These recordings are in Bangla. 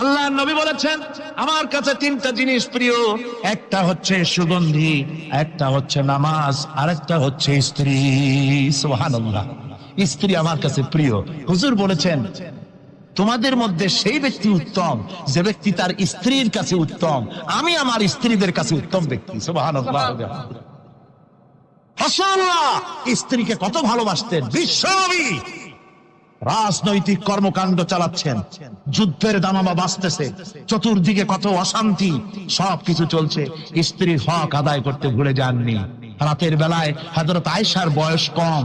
আল্লাহ নবী বলেছেন আমার কাছে তিনটা জিনিস প্রিয়, একটা হচ্ছে সুগন্ধি, একটা হচ্ছে নামাজ, আরেকটা হচ্ছে স্ত্রী। সুবহানাল্লাহ, স্ত্রী আমার কাছে প্রিয়। হুজুর বলেছেন তোমাদের মধ্যে সেই ব্যক্তি উত্তম যে ব্যক্তি তার স্ত্রীর কাছে উত্তম। আমি আমার স্ত্রীদের কাছে উত্তম ব্যক্তি। সুবহানাল্লাহ। রাসূলুল্লাহ স্ত্রীকে কত ভালোবাসতেন। বিশ্বনবী রাজনৈতিক কর্মকাণ্ড চালাচ্ছেন, যুদ্ধের দামামা বাজতেছে, চতুর্দিকে কত অশান্তি, সবকিছু চলছে, স্ত্রীর হক আদায় করতে ভুলে যাননি। রাতের বেলায় হযরত আয়েশার বয়স কম,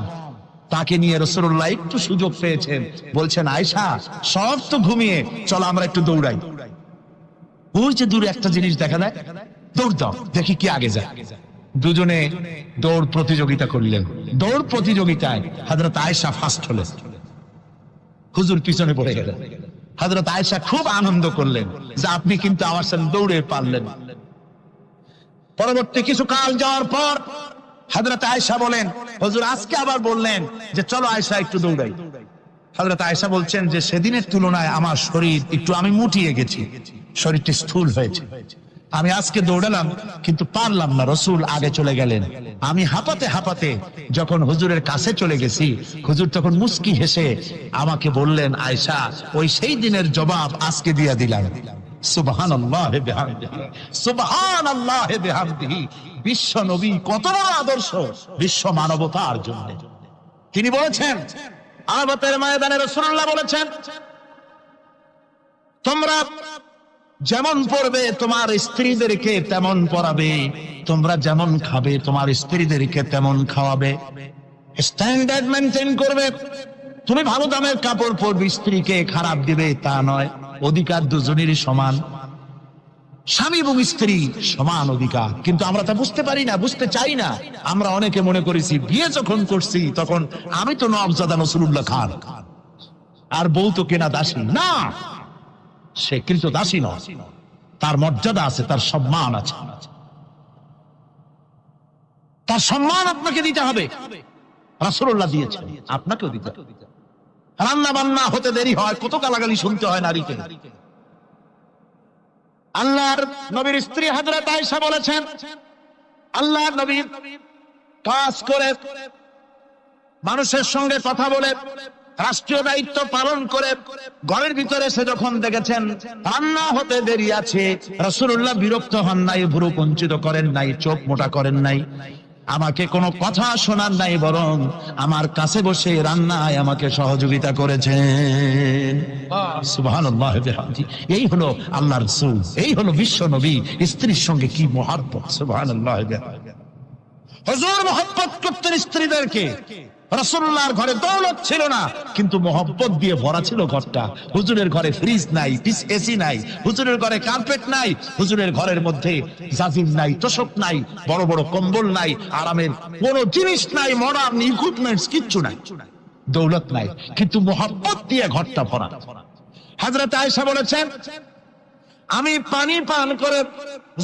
তাকে নিয়ে রাসূলুল্লাহ একটু সুযোগ পেয়েছেন, বলছেন আয়েশা সব তো ঘুমিয়ে, চলো আমরা একটু দৌড়াই। ওই যে দূরে একটা জিনিস দেখা যায়, দৌড় দাও দেখি কি আগে যায়। দুজনে দৌড় প্রতিযোগিতা করলেন। দৌড় প্রতিযোগিতায় হযরত আয়েশা ফার্স্ট হলেন, হুজুর পিছনে পড়ে গেলেন। হযরত আয়েশা খুব আনন্দ করলেন যে আপনি কিন্তু আমার সাথে দৌড়ে পারলেন। পরবর্তী কিছু কাল যাওয়ার পর হযরত আয়েশা বলেন হুজুর আজকে আবার বললেন যে চলো আয়েশা একটু দৌড়াই। হযরত আয়েশা বলছেন যে সেদিনের তুলনায় আমার শরীর একটু, আমি মুটিয়ে গেছি, শরীরটি স্থূল হয়েছে। আমি আজকে দৌড়ালাম কিন্তু পারলাম না, রাসূল আগে চলে গেলেন। আমি হাঁপাতে হাঁপাতে যখন হুজুরের কাছে চলে গেছি, হুজুর তখন মুস্কি হেসে আমাকে বললেন আয়েশা ওই সেই দিনের জবাব আজকে দিয়া দিলাম। সুবহানাল্লাহ বিহামদিহি, সুবহানাল্লাহ বিহামদিহি। বিশ্ব নবী কত বড় আদর্শ বিশ্ব মানবতার জন্য। তিনি বলেছেন আরাফাতের ময়দানে রাসূলুল্লাহ বলেছেন তোমরা যেমন পড়বে তোমার স্ত্রীদেরকে তেমন পড়াবে, তোমরা যেমন খাবে তোমার স্ত্রীদেরকে তেমন খাওয়াবে, স্ট্যান্ডার্ড মেনটেন করবে। তুমি ভালো দামের কাপড় পরবে, স্ত্রীকে খারাপ দিবে তা নয়। অধিকার দুজনেরই সমান, স্বামী এবং স্ত্রী সমান অধিকার। কিন্তু আমরা তা বুঝতে পারি না, বুঝতে চাই না। আমরা অনেকে মনে করেছি বিয়ে যখন করছি তখন আমি তো নওয়াবজাদা নসরুল্লাহ খান আর বউ তো কেনা দাসী। না, সে কিন্তু দাসী নয়, তার মর্যাদা আছে, তার সম্মান আছে, তার সম্মান আপনাকে দিতে হবে। রাসূলুল্লাহ দিয়েছেন, আপনাকেও দিতে হবে। রান্না বান্না হতে দেরি হয়, কত গালাগালি শুনতে হয় নারীকে। আল্লাহর নবীর স্ত্রী হযরত আয়েশা বলেছেন আল্লাহর নবী কাজ করে, মানুষের সঙ্গে কথা বলে, রাষ্ট্রীয় দায়িত্ব পালন করে ঘরের ভিতরে সে যখন দেখেছেন রান্না হতে দেরি আছে, রাসূলুল্লাহ বিরক্ত হন নাই, ভুরু কুঞ্চিত করেন নাই, চোখ মোটা করেন নাই, আমাকে কোনো কথা শোনার নাই, বরং আমার কাছে বসে রান্নায় আমাকে সহযোগিতা করেছেন। সুবহানাল্লাহ বিহামদিহি। এই হলো আল্লাহর রাসূল, এই হলো বিশ্ব নবী। স্ত্রীর সঙ্গে কি মহব্বত! সুবহানাল্লাহ বিহামদিহি। হুজুর মহব্বত করতেন স্ত্রীদেরকে। রাসূলুল্লাহর ঘরে দৌলত ছিল না, কিন্তু মহব্বত দিয়ে ভরা ছিল ঘরটা। হুজুরের ঘরে ফ্রিজ নাই, এসি নাই, হুজুরের ঘরে কার্পেট নাই, হুজুরের ঘরের মধ্যে জাজিম নাই, তোশক নাই, বড় বড় কম্বল নাই, আরামের কোনো জিনিস নাই, মডার্ন ইকুইপমেন্টস কিচ্ছু নাই, দৌলত নাই, কিন্তু মহব্বত দিয়ে ঘরটা ভরা। হযরত আয়েশা বলেছেন আমি পানি পান করে,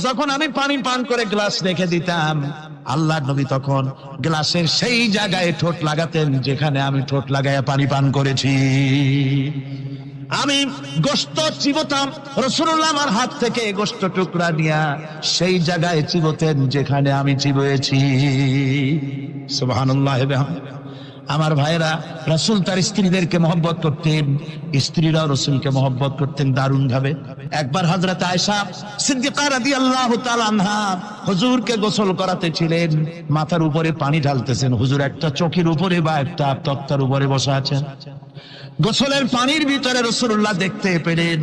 যখন আমি পানি পান করে গ্লাস রেখে দিতাম, আল্লাহর নবী তখন গ্লাসের সেই জায়গায় ঠোঁট লাগাতেন যেখানে আমি ঠোঁট লাগায়া পানি পান করেছি। আমি গোশত চিবোতাম, রাসূলুল্লাহ আমার হাত থেকে গোশত টুকরা নিয়া সেই জায়গায় চিবোতেন যেখানে আমি চিবয়েছি। সুবহানাল্লাহ। আমার ভাইরা, রাসূল তার স্ত্রীদেরকে মহব্বত করতেন, স্ত্রীরাও রাসূলকে মহব্বত করতেন দারুণ ভাবে। একবার হযরত আয়েশা সিদ্দিকা রাদিয়াল্লাহু তাআলা আনহা হুজুরকে গোসল করাতে ছিলেন, মাথার উপরে পানি ঢালতেছেন, হুজুর একটা চৌকির উপরে বা একটা তক্তার উপরে বসে আছেন। গোসলের পানির ভিতরে রাসূলুল্লাহ দেখতে পেলেন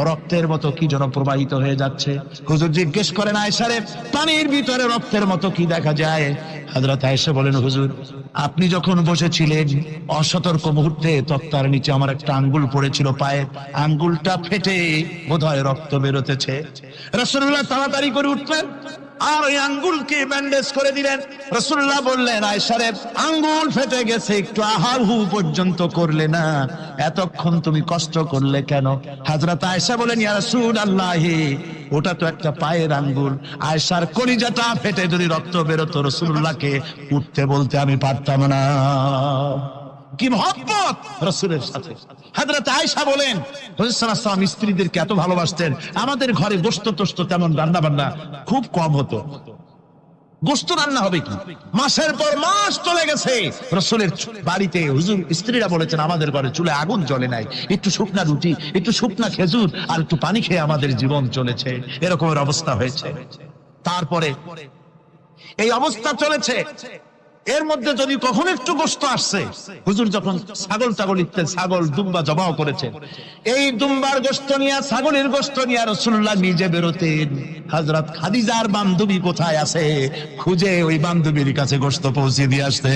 রক্তের মতো কি যেন প্রবাহিত হয়ে যাচ্ছে। হুজুর জিজ্ঞেস করেন আয়েশারে পানির ভিতরে রক্তের মতো কি দেখা যায়? হযরত আয়েশা বলেন হুজুর আপনি যখন বসেছিলেন অসতর্ক মুহূর্তে তক্তার নিচে আমার একটা আঙ্গুল পড়েছিল, পায়ে আঙ্গুলটা ফেটে বোধহয় রক্ত বেরোতেছে। রাসূলুল্লাহ তাড়াতাড়ি করে উঠলেন আর ওই আঙ্গুলকে ব্যান্ডেজ করে দিলেন। রাসূলুল্লাহ বললেন আয়েশারে আঙ্গুল ফেটে গেছে, একটু আহাহু পর্যন্ত করলে না, এতক্ষণ তুমি কষ্ট করলে কেন? হযরত আয়েশা বলেন ইয়া রাসূলুল্লাহ ওটা তো একটা পায়ের আঙ্গুল। আয়েশার কলিজাটা ফেটে যদি রক্ত বেরোতো রাসূলুল্লাহকে উঠতে বলতে আমি পারতাম না। কি মহব্বত রাসূলের সাথে। হযরত আয়েশা বলেন রাসূল সাল্লাল্লাহু আলাইহি ওয়াসাল্লাম স্ত্রীদেরকে এত ভালোবাসতেন, আমাদের ঘরে গোশত টোস্ত তেমন রান্না বান্না খুব কম হতো। গোশত রান্না হবে কি, মাসের পর মাস চলে গেছে রাসূলের বাড়িতে হুজুর স্ত্রীরা বলেছেন আমাদের ঘরে চুলে আগুন জ্বলে নাই, একটু শুকনা রুটি, একটু শুকনা খেজুর আর একটু পানি খেয়ে আমাদের জীবন চলেছে, এরকমের অবস্থা হয়েছে। তারপরে এই অবস্থা চলেছে, এর মধ্যে যদি কখনো একটু গোশত আসছে, হুজুর যখন ছাগল ইত্যাদি ছাগল দুম্বা জবাও করেছেন, এই দুম্বার গোশত নিয়ে ছাগলের গোশত নিয়ে রাসূলুল্লাহ নিজে বেরোতেন। হযরত খাদিজার বান্ধবী কোথায় আছে খুঁজে ওই বান্ধবীর কাছে গোশত পৌঁছে দিয়ে আসতে।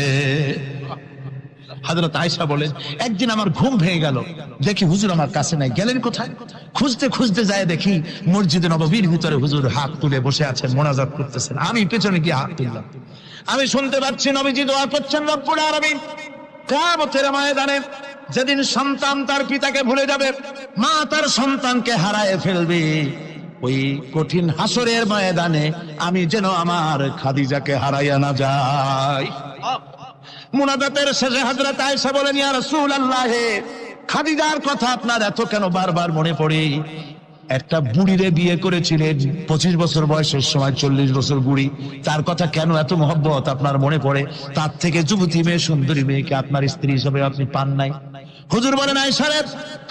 হযরত আয়েশা বলেন একদিন আমার ঘুম ভেঙে গেল, দেখি হুজুর আমার কাছে নাই, গেলেন কোথায়? খুঁজতে খুঁজতে যায় দেখি মসজিদে নববীর ভিতরে হুজুর হাত তুলে বসে আছেন, মোনাজাত করতেছেন। আমি পেছনে গিয়ে হাত তুললাম, আমি শুনতে পাচ্ছি নবীজি দোয়া করছেন রব্বুল আলামিন কিয়ামতের ময়দানে যেদিন সন্তান তার পিতাকে ভুলে যাবে, মা তার সন্তানকে হারায় ফেলবে, ওই কঠিন হাসরের ময়দানে আমি যেন আমার খাদিজাকে হারাইয়া না যাই। মুনাজাতের শেষে হযরত আয়েশা বলেন ইয়া রাসূলুল্লাহ, খাদিজার কথা আপনার এত কেন বারবার মনে পড়ে? একটা বুড়িরে বিয়ে করেছিলেন 25 বছর বয়সের সময়, 40 বছর বুড়ি, তার কথা কেন এত মহব্বত আপনার মনে পড়ে? তার থেকে যুবতী মেয়ে, সুন্দরী মেয়েকে আপনার স্ত্রী হিসেবে আপনি পান নাই? হুজুর বলেন আয়েশা রে,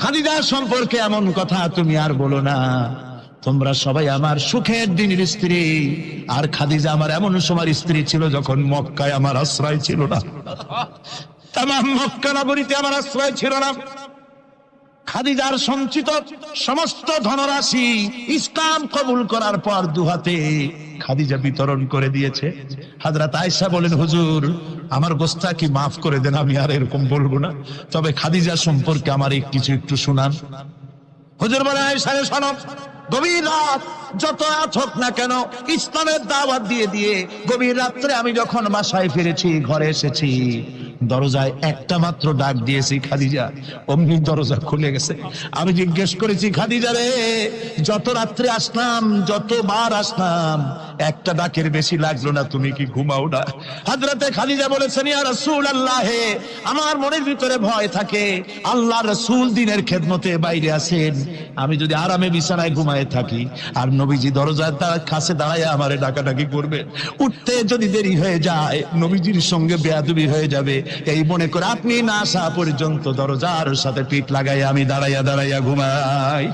খাদিজার সম্পর্কে এমন কথা তুমি আর বলো না, তোমরা সবাই আমার সুখের দিনের স্ত্রী, আর খাদিজা আমার এমন সময় স্ত্রী ছিল যখন মক্কায় আমার আশ্রয় ছিল না, তামাম মক্কা নগরীতে আমার আশ্রয় ছিল না। খাদিজার সঞ্চিত সমস্ত ধনরাশি ইসলাম কবুল করার পর দুহাতে খাদিজা বিতরণ করে দিয়েছে। হযরত আয়েশা বলেন হুজুর আমার গোস্তাকি মাফ করে দেন, আমি আর এরকম বলবো না, তবে খাদিজা সম্পর্কে আমার কিছু একটু শোনান। হুজুর বলেন আয়েশা শোনো, গভীর রাত যত রাত হোক না কেন ইসলামের দাওয়াত দিয়ে দিয়ে গভীর রাত্রে আমি যখন বাসায় ফিরেছি, ঘরে এসেছি, দরজায় একটা মাত্র ডাক দিয়েছি খাদিজা, অমনি দরজা খুলে গেছে। আমি জিজ্ঞেস করেছি খাদিজা রে, যত রাত্রে আসলাম, যতবার আসলাম, একটা ডাকের বেশি লাগলো না, তুমি কি ঘুমাও না? হযরতে খাদিজা বলেছেন ইয়া রাসূলুল্লাহ, আমার মনের ভিতরে ভয় থাকে, আল্লাহর রাসূল দিনের খেদমতে বাইরে আছেন, আমি যদি আরামে বিছানায় ঘুমায় থাকি আর নবীজি দরজার কাছে দাঁড়ায় আমারে ডাকাডাকি করবে, উঠতে যদি দেরি হয়ে যায় নবীজির সঙ্গে বেয়াদবি হয়ে যাবে, এই মনে করে আপনি না আসা পর্যন্ত দরজার সাথে পিঠ লাগাই আমি দাঁড়াইয়া ঘুমাই।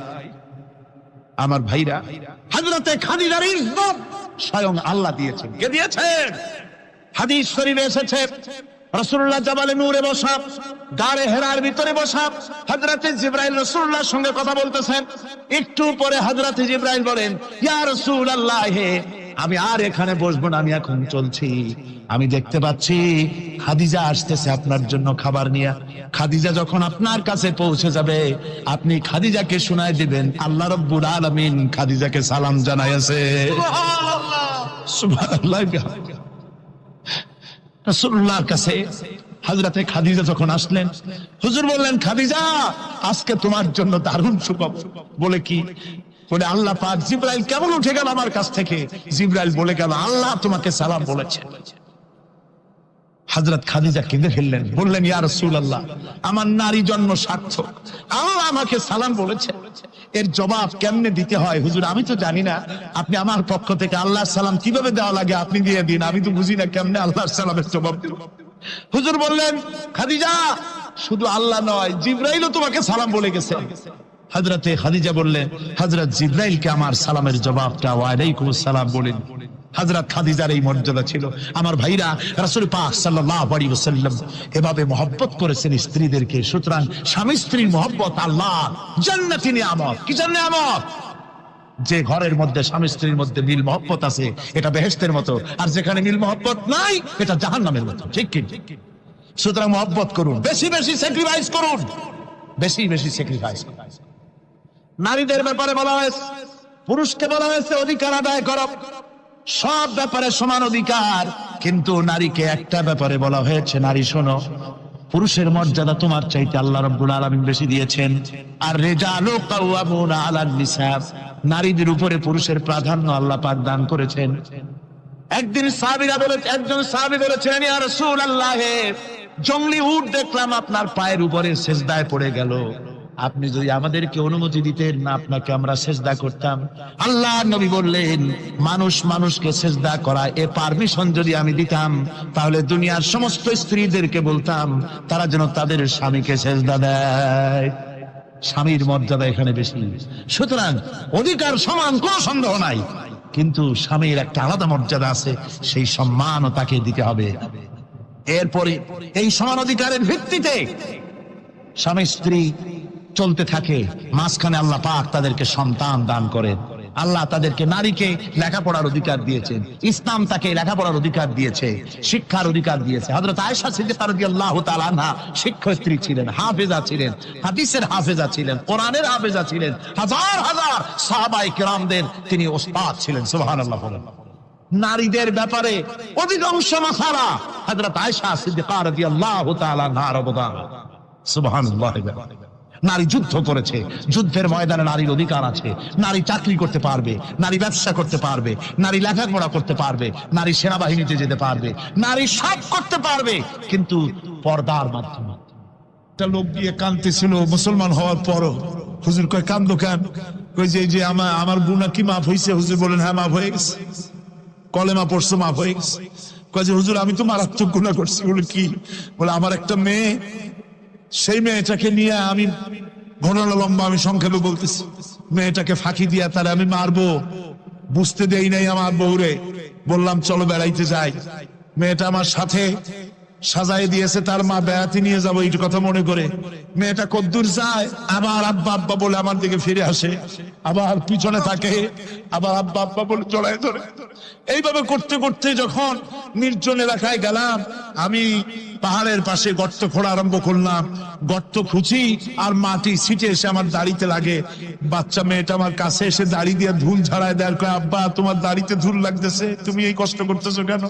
আমার ভাইরা, হযরতে খাদিজার ইজ্জত স্বয়ং আল্লাহ দিয়েছেন। কে দিয়েছেন? হাদিস শরীফে এসেছে রাসূলুল্লাহ জাবালে নূরে বসা, গারে হেরার ভিতরে বসা, হযরতে জিবরাইল রাসূলুল্লাহর সঙ্গে কথা বলতেছেন। একটু পরে হযরতে জিবরাইল বলেন ইয়া রাসূলুল্লাহ, আমি আর এখানে বসবো না, আমি এখন চলছি, আমি দেখতে পাচ্ছি খাদিজা আসতেছে আপনার জন্য খাবার নিয়ে। খাদিজা যখন আপনার কাছে পৌঁছে যাবে, আপনি খাদিজাকে শোনায় দিবেন আল্লাহ রাব্বুল আলামিন খাদিজাকে সালাম জানাইছে। সুবহানাল্লাহ। রাসূলুল্লাহর কাছে হযরতে খাদিজা যখন আসলেন, হুজুর বললেন খাদিজা আজকে তোমার জন্য দারুণ সুখবর। বলে কি? বলে আল্লাহ পাক জিবরাইল কেমন উঠে গেল আমার কাছ থেকে, জিবরাইল বলে গেল আল্লাহ তোমাকে সালাম বলেছে। হযরত খাদিজা কেঁদে ফেললেন, বললেন ইয়া রাসূলুল্লাহ, আমার নারী জন্ম সার্থক, আল্লাহ আমাকে সালাম বলেছে, এর জবাব কেমনে দিতে হয় হুজুর আমি তো জানি না, আপনি আমার পক্ষ থেকে আল্লাহর সালাম কিভাবে দেওয়া লাগে আপনি দিয়ে দিন, আমি তো বুঝি না কেমনে আল্লাহর সালামের জবাব দেব। হুজুর বললেন খাদিজা শুধু আল্লাহ নয়, জিবরাইলও তোমাকে সালাম বলে গেছে। হযরতে খাদিজা বললেন হযরত জিবরাইলকে আমার সালামের জবাবটা ওয়া আলাইকুমুস সালাম বলেন। হযরত খাদিজার এই মর্যাদা ছিল। আমার ভাইরা, রাসূল পাক সাল্লাল্লাহু আলাইহি ওয়াসাল্লাম এভাবে মহব্বত করেছেন স্ত্রীদেরকে। সুতরাং স্বামী স্ত্রীর মহব্বত আল্লাহ জান্নাতি নিয়ামত। কি নিয়ামত? যে ঘরের মধ্যে স্বামী স্ত্রীর মধ্যে মিল মহব্বত আছে এটা বেহেশতের মতো, আর যেখানে মিল মহব্বত নাই এটা জাহান্নামের মতো। ঠিক কি? সুতরাং মহব্বত করুন, বেশি বেশি স্যাক্রিফাইস করুন, বেশি বেশি স্যাক্রিফাইস। নারীদের ব্যাপারে বলা হয়েছে, পুরুষকে বলা হয়েছে অধিকার আদায় করো, সব ব্যাপারে সমান অধিকার, কিন্তু নারীকে একটা ব্যাপারে বলা হয়েছে নারী শোনো, পুরুষের মর্যাদা তোমার চাইতে আল্লাহ রাব্বুল আলামিন বেশি দিয়েছেন। আর রিজালু কাওয়ামুনা আলান নিসা, নারীদের উপরে পুরুষের প্রাধান্য আল্লাহ পাক দান করেছেন। একদিন সাহাবীরা বলে, একজন সাহাবী বলেছিলেন ইয়া রাসূলুল্লাহ, জঙ্গলি উট দেখলাম আপনার পায়ের উপরে সেজদায় পড়ে গেল, আপনি যদি আমাদেরকে অনুমতি দিতেন না আপনাকে আমরা সেজদা করতাম। আল্লাহ নবী বললেন, মানুষ মানুষকে সেজদা করা এ পারমিশন যদি আমি দিতাম, তাহলে দুনিয়ার সমস্ত স্ত্রীদেরকে বলতাম তারা যেন তাদের স্বামীকে সেজদা দেয়। স্বামীর মর্যাদা এখানে বেশি। সুতরাং অধিকার সমান, কোনো সন্দেহ নাই, কিন্তু স্বামীর একটা আলাদা মর্যাদা আছে, সেই সম্মানও তাকে দিতে হবে। এরপরে এই সমান অধিকারের ভিত্তিতে স্বামী স্ত্রী চলতে থাকে, মাঝখানে আল্লাহ পাক তাদেরকে সন্তান দান করেন। আল্লাহ তাদেরকে, নারীকে লেখাপড়ার অধিকার দিয়েছেন, ইসলাম তাকে লেখাপড়ার অধিকার দিয়েছে, শিক্ষার অধিকার দিয়েছে। হযরত আয়েশা সিদ্দিকা রাদিয়াল্লাহু তাআলা আনহা শিক্ষয়িত্রী ছিলেন, হাফেজা ছিলেন, হাদিসের হাফেজা ছিলেন, কোরআনের হাফেজা ছিলেন, হাজার হাজার সাহাবায়ে কেরামদের তিনি ওস্তাদ ছিলেন। সুবহানাল্লাহ। নারীদের ব্যাপারে অধিকাংশ মাসালা হযরত আয়েশা সিদ্দিকা রাদিয়াল্লাহু তাআলা আনহার অবদান। সুবহানাল্লাহ। নারী যুদ্ধ করেছে, যুদ্ধের ময়দানে নারীর অধিকার আছে। নারী চাকরি করতে পারবে, নারী ব্যবসা করতে পারবে, নারী লেখাপড়া করতে পারবে, নারী সেনাবাহিনীতে যেতে পারবে, নারী সব করতে পারবে, কিন্তু পর্দার মাধ্যমে। একটা লোক গিয়ে কাঁদতেছিল মুসলমান হওয়ার পরও। হুজুর কয় কান্দো কেন? কই যে আমার গুনাহ কি মাফ হয়েছে? হুজুর বলেন হ্যাঁ মাফ হয়ে গেছে, কলেমা পড়ছো মাফ হয়ে গেছে। কয় যে হুজুর আমি তো মারাত্মক গুনাহ করছি। বলে কি? বলে আমার একটা মেয়ে, সেই মেয়েটাকে নিয়ে আমি, ঘটনা লম্বা, আমি সংক্ষেপে বলতেছি, মেয়েটাকে ফাঁকি দিয়া তারা আমি মারবো, বুঝতে দেই নাই আমার বউরে। বললাম চলো বেড়াইতে যাই, মেয়েটা আমার সাথে সাজাই দিয়েছে, তার মা বেড়াতে নিয়ে যাবো এই কথা মনে করে। মেয়েটা কদ্দূর যায়, আবার আব্বা আব্বা বলে আমার দিকে ফিরে আসে, আবার পিছনে থাকে, আবার আব্বা আব্বা বলে জড়ায় ধরে। এইভাবে করতে করতে যখন নির্জন এলাকায় গেলাম, আমি পাহাড়ের পাশে গর্ত খোঁড়া আরম্ভ করলাম। গর্ত খুঁজি আর মাটি ছিটে এসে আমার দাড়িতে লাগে। বাচ্চা মেয়েটা আমার কাছে এসে দাড়ি দিয়ে ধুল ঝাড়ায় দেয়, কয় আব্বা তোমার দাড়িতে ধুল লাগতেছে, তুমি এই কষ্ট করতেছো কেন?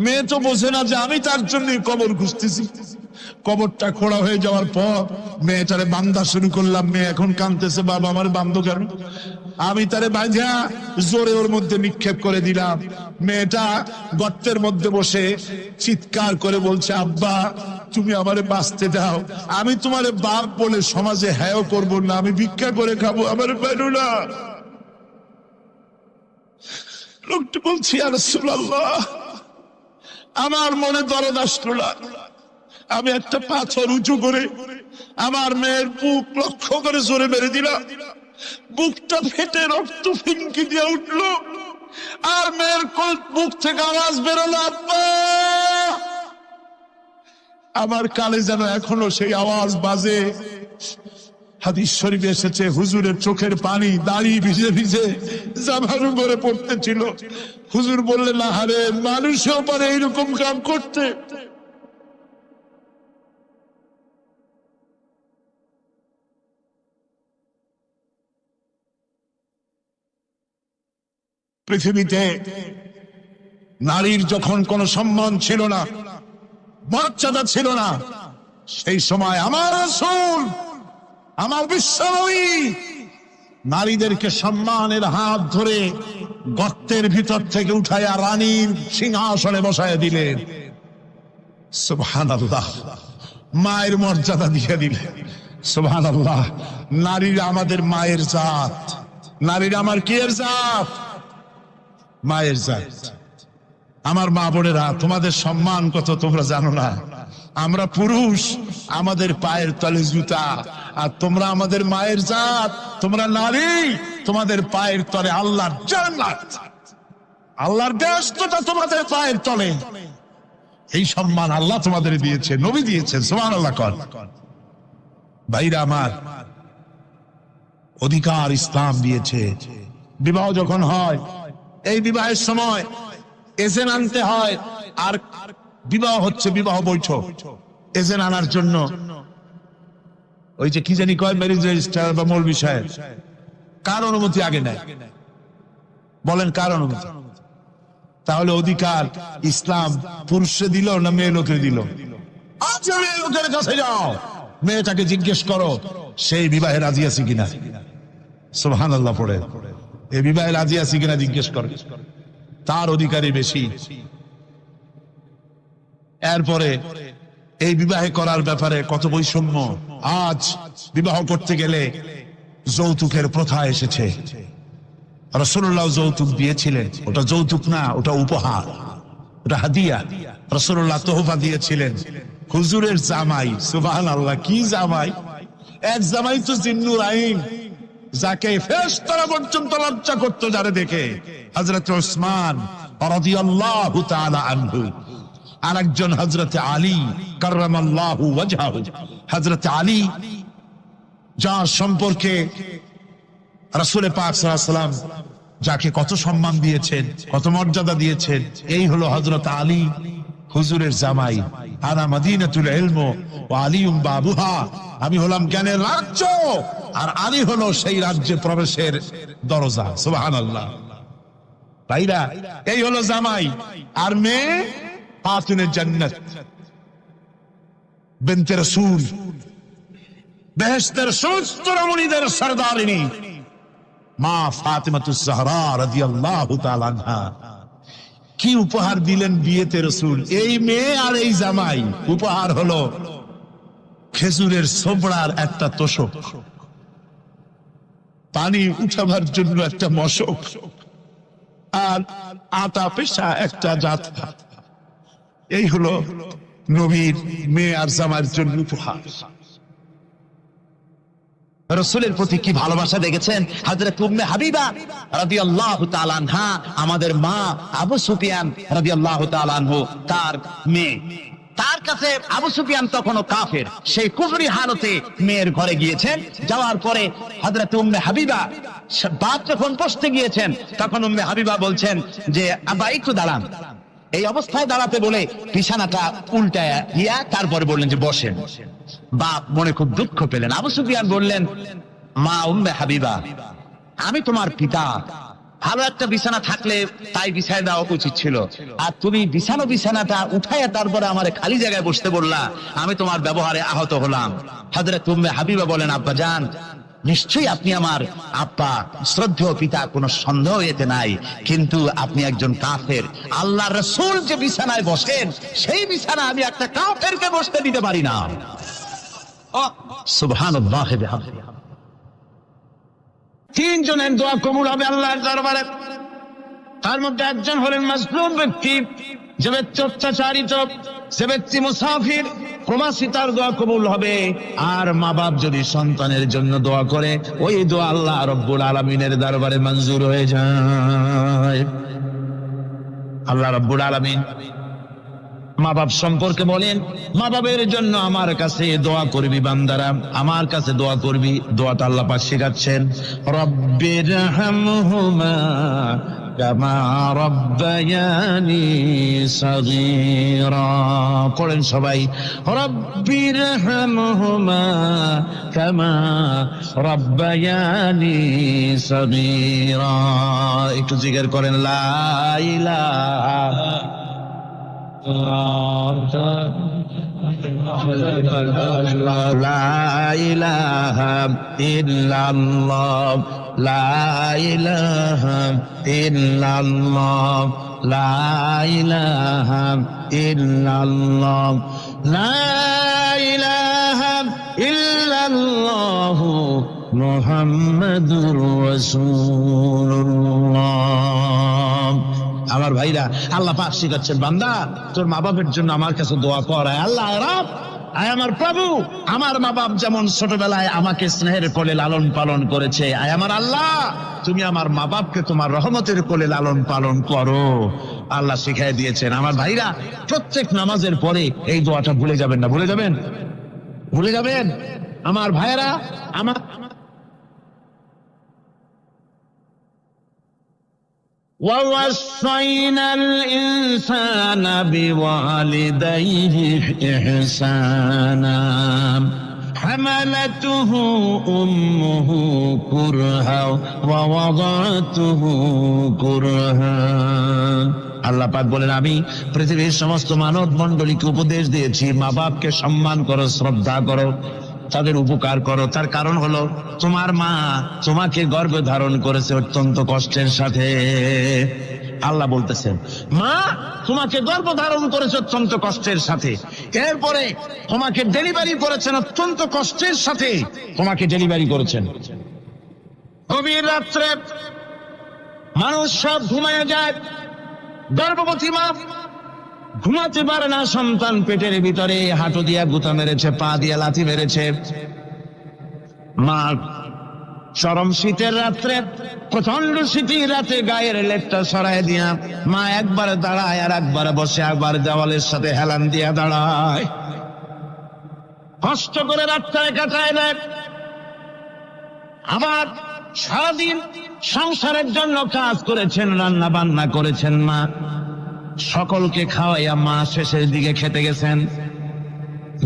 মেয়ে তো বোঝে না যে আমি তার জন্য কবর খুঁজতেছি। কবরটা খোঁড়া হয়ে যাওয়ার পর মেয়েটারে বান্ধা শুরু করলাম। মেয়ে এখন কাঁদতেছে, বাবা আমার বান্ধব কেন? আমি তারে বাঁধা জোরে ওর মধ্যে নিক্ষেপ করে দিলাম। মেয়েটা গর্তের মধ্যে বসে চিৎকার করে বলছে, আব্বা তুমি আমারে বাঁচতে দাও, আমি তোমারে বাপ বলে সমাজে হ্যাঁ করবো না, আমি ভিক্ষা করে খাবো, আমার বেরো না। লোকটি বলছি ইয়া রাসূলুল্লাহ, আমার মনে দরদ আসলো না। আমি একটা পাথর উঁচু করে আমার মেয়ের বুক লক্ষ্য করে জোরে মেরে দিলাম। বুকটা ফেটে রক্ত ফিনকি দিয়ে উঠলো, আর মেয়ের বুক থেকে আওয়াজ বেরোলো, আব্বা। আমার কানে যেন এখনো সেই আওয়াজ বাজে। হাদিস শরীফে এসেছে, হুজুরের চোখের পানি দাড়ি ভিজে ভিজে জামার উপরে পড়তেছিল। হুজুর বললেন, না হারে, মানুষও পারে এইরকম কাম করতে। পৃথিবীতে নারীর যখন কোনো সম্মান ছিল না, মর্যাদা ছিল না, সেই সময় আমার রাসূল, আমার বিশ্বনবী নারীদেরকে সম্মানের হাত ধরে গর্তের ভিতর থেকে উঠাইয়া রানীর সিংহাসনে বসায় দিলেন। সুবহানাল্লাহ। মায়ের মর্যাদা দিয়ে দিলেন। সুবহানাল্লাহ। নারীরা আমাদের মায়ের জাত, নারীরা আমার কিয়ের জাত? মায়ের জাত। আমার মা বোনেরা, তোমাদের সম্মান কত তোমরা জানো না। আমরা পুরুষ, আমাদের পায়ের তলে জুতা, আর তোমরা আমাদের মায়ের জাত, তোমরা নারী, তোমাদের পায়ের তলে আল্লাহর জান্নাত, আল্লাহর ব্যস্ততা তোমাদের পায়ের তলে। এই সম্মান আল্লাহ তোমাদের দিয়েছে, নবী দিয়েছেন। সুবহানাল্লাহ। কর ভাইরা আমার, অধিকার ইসলাম দিয়েছে। বিবাহ যখন হয়, এই বিবাহের সময় এজেন্ট আনতে হয়। আর বিবাহ হচ্ছে বিবাহ বৈঠক। এজেন্ট আনার জন্য ওই যে কি জানি কয়, ম্যারেজ রেজিস্ট্রার বা মৌলভী সাহেব, কার অনুমতি আগে নেয়? বলেন কার অনুমতি? তাহলে অধিকার ইসলাম পুরুষে দিল না মেয়ে লোকে দিল? আচ্ছা, মেয়ে লোকের কাছে যাও, মেয়েটাকে জিজ্ঞেস করো সেই বিবাহে রাজি আছে কিনা। সুবহানাল্লাহ পড়ে, এই বিবাহে রাজি আছে কিনা জিজ্ঞেস করো, তার অধিকারই বেশি। এরপরে এই বিবাহে করার ব্যাপারে কত বৈষম্য। আজ বিবাহ করতে গেলে যৌতুকের প্রথা এসেছে। রাসূলুল্লাহ যৌতুক দিয়েছিলেন, ওটা যৌতুক না, ওটা উপহার, ওটা হাদিয়া। রাসূলুল্লাহ তোহফা দিয়েছিলেন হুজুরের জামাই। সুবহানাল্লাহ, কি জামাই! এক জামাই তো জিন্নুর আইন, যাকে ফেরেশতারা পর্যন্ত লজ্জা করতো যারে দেখে, হযরত উসমান রাদিয়াল্লাহু তাআলা আনহু। আরেকজন হযরত আলী কাররামাল্লাহু ওয়াজহাহু। হযরত আলী যার সম্পর্কে রাসূল পাক সাল্লাল্লাহু আলাইহি ওয়াসাল্লাম যাকে কত সম্মান দিয়েছেন, কত মর্যাদা দিয়েছেন, এই হলো হযরত আলী হুজুরের জামাই। আনা মদিনাতুল ইলম ওয়া আলিউম বাবুহা, আমি হলাম জ্ঞানের রাজ্য আর আলী হলো সেই রাজ্যে প্রবেশের দরজা। সুবহানাল্লাহ। ভাইরা, এই হলো জামাই। আর মেয়ে খাতুনে জান্নাত, বিনতে রাসূল, বেহেশতের সমস্ত রমণীদের সরদারিনী মা ফাতিমাতুজ জাহরা রাদিয়াল্লাহু তাআলা আনহা। কি উপহার দিলেন বিয়েতে রাসূল! এই মেয়ে আর এই জামাই। উপহার হলো খেজুরের ছোবড়ার একটা তোশক, পানি উঠাবার জন্য একটা মশক, আর আতা পেশা একটা জাতা। এই হলো নবীর মেয়ে আর জামাইয়ের জন্য উপহার। রাসূলের প্রতি কি ভালোবাসা দেখেছেন হযরত উম্মে হাবিবা রাদিয়াল্লাহু তাআলা আনহা, আমাদের মা আবু সুফিয়ান রাদিয়াল্লাহু তাআলা আনহু, তার মেয়ে। তার কাছে আবু সুফিয়ান তখনও কাফের, সেই কুফরি হালতে মেয়ের ঘরে গিয়েছেন। যাওয়ার পরে হযরত উম্মে হাবিবা বাদ যখন বসতে গিয়েছেন, তখন উম্মে হাবিবা বলছেন যে আব্বা একটু দাঁড়ান। এই অবস্থায় দাঁড়াতে বলে বিছানাটা উল্টায় দিয়া তারপরে বললেন যে বসেন। বাপ মনে খুব দুঃখ পেলেন। আবু সুফিয়ান বললেন, মা উম্মে হাবিবা, আমি তোমার পিতা, ভালো একটা বিছানা থাকলে তাই বিছায় দেওয়া উচিত ছিল, আর তুমি বিছানাটা উঠাইয়া তারপরে আমারে খালি জায়গায় বসতে বললা, আমি তোমার ব্যবহারে আহত হলাম। হযরত উম্মে হাবিবা বলেন, আব্বা জান, নিশ্চয়ই আপনি আমার আব্বা, শ্রদ্ধেয় পিতা, কোনো সন্দেহ এতে নাই, কিন্তু আপনি একজন কাফের। আল্লাহর রাসূল যে বিছানায় বসেন, সেই বিছানা আমি একটা কাফেরকে বসতে দিতে পারি না। সুবহানাল্লাহ। তিনজনের দোয়া কবুল হবে আল্লাহর দরবারে। তার মধ্যে একজন হলেন মাজলুম ব্যক্তি, যে ব্যক্তি অত্যাচারিত, সে ব্যক্তি মুসাফির, প্রবাসী, তার দোয়া কবুল হবে। আর মা বাপ যদি সন্তানের জন্য দোয়া করে, ওই দোয়া আল্লাহ রব্বুল আলামিনের দরবারে মঞ্জুর হয়ে যায়। আল্লাহ রব্বুল আলামিন মা বাপ সম্পর্কে বলেন, মা বাবের জন্য আমার কাছে দোয়া করবি বান্দারা, আমার কাছে দোয়া করবি। দোয়াটা আল্লাহ পাক শেখাচ্ছেন, রব্বিরহামহুমা কামা রব্বায়ানি সাগীরা। পড়েন সবাই, রব্বিরহামহুমা কামা রব্বায়ানি সাগীরা। একটু জিকির করেন, লা ইলাহা লা ইলাহা ইল্লাল্লাহ, লা ইলাহা ইল্লাল্লাহ, লা ইলাহা ইল্লাল্লাহ, লা ইলাহা ইল্লাল্লাহু মুহাম্মাদুর রাসূলুল্লাহ। আমার ভাইরা, আল্লাহ পাক শিখাচ্ছেন, বান্দা তোর মা বাপের জন্য আমার কাছে দোয়া কর। আল্লাহ রাব, আয় আমার প্রভু, আমার মা বাপ যেমন ছোটবেলায় আমাকে স্নেহের কোলে লালন পালন করেছে, আয় আমার আল্লাহ, তুমি আমার মা বাপকে তোমার রহমতের কোলে লালন পালন করো। আল্লাহ শিখাই দিয়েছেন। আমার ভাইরা, প্রত্যেক নামাজের পরে এই দোয়াটা ভুলে যাবেন না। ভুলে যাবেন? ভুলে যাবেন? আমার ভাইরা, আমার وَوَصَّيْنَا الْإِنسَانَ بِوَالِدَيْهِ إِحْسَانًا حَمَلَتْهُ أُمُّهُ كُرْهًا وَوَضَعَتْهُ كُرْهًا। আল্লাহ পাক বলেন, আমি পৃথিবীর সমস্ত মানব মণ্ডলীকে উপদেশ দিয়েছি, মা বাপকে সম্মান করো, শ্রদ্ধা করো, তাদের উপকার করো। তার কারণ হলো, তোমার মা তোমাকে গর্ভে ধারণ করেছে অত্যন্ত কষ্টের সাথে। আল্লাহ বলতেছেন, মা তোমাকে গর্ভধারণ করেছে অত্যন্ত কষ্টের সাথে, এরপরে তোমাকে ডেলিভারি করেছেন অত্যন্ত কষ্টের সাথে, তোমাকে ডেলিভারি করেছেন। গভীর রাত্রে মানুষ সব ঘুমায় যায়, গর্ভবতী মা ঘুমাতে পারে না, সন্তান পেটের ভিতরে হাঁটু দিয়া গুতা মেরেছে, পা দিয়া লাথি মেরেছে। মা চরম শীতের রাত্রে, প্রচন্ড শীতের রাতে গায়ের লেপটা সরাই দিয়া মা একবার দাঁড়ায় আর একবার বসে, একবার দেওয়ালের সাথে হেলান দিয়া দাঁড়ায়, কষ্ট করে রাতটায় কাটায় দেয়। আবার সারাদিন সংসারের জন্য কাজ করেছেন, রান্না বান্না করেছেন, মা সকলকে খাওয়াইয়া মা শেষের দিকে খেতে গেছেন।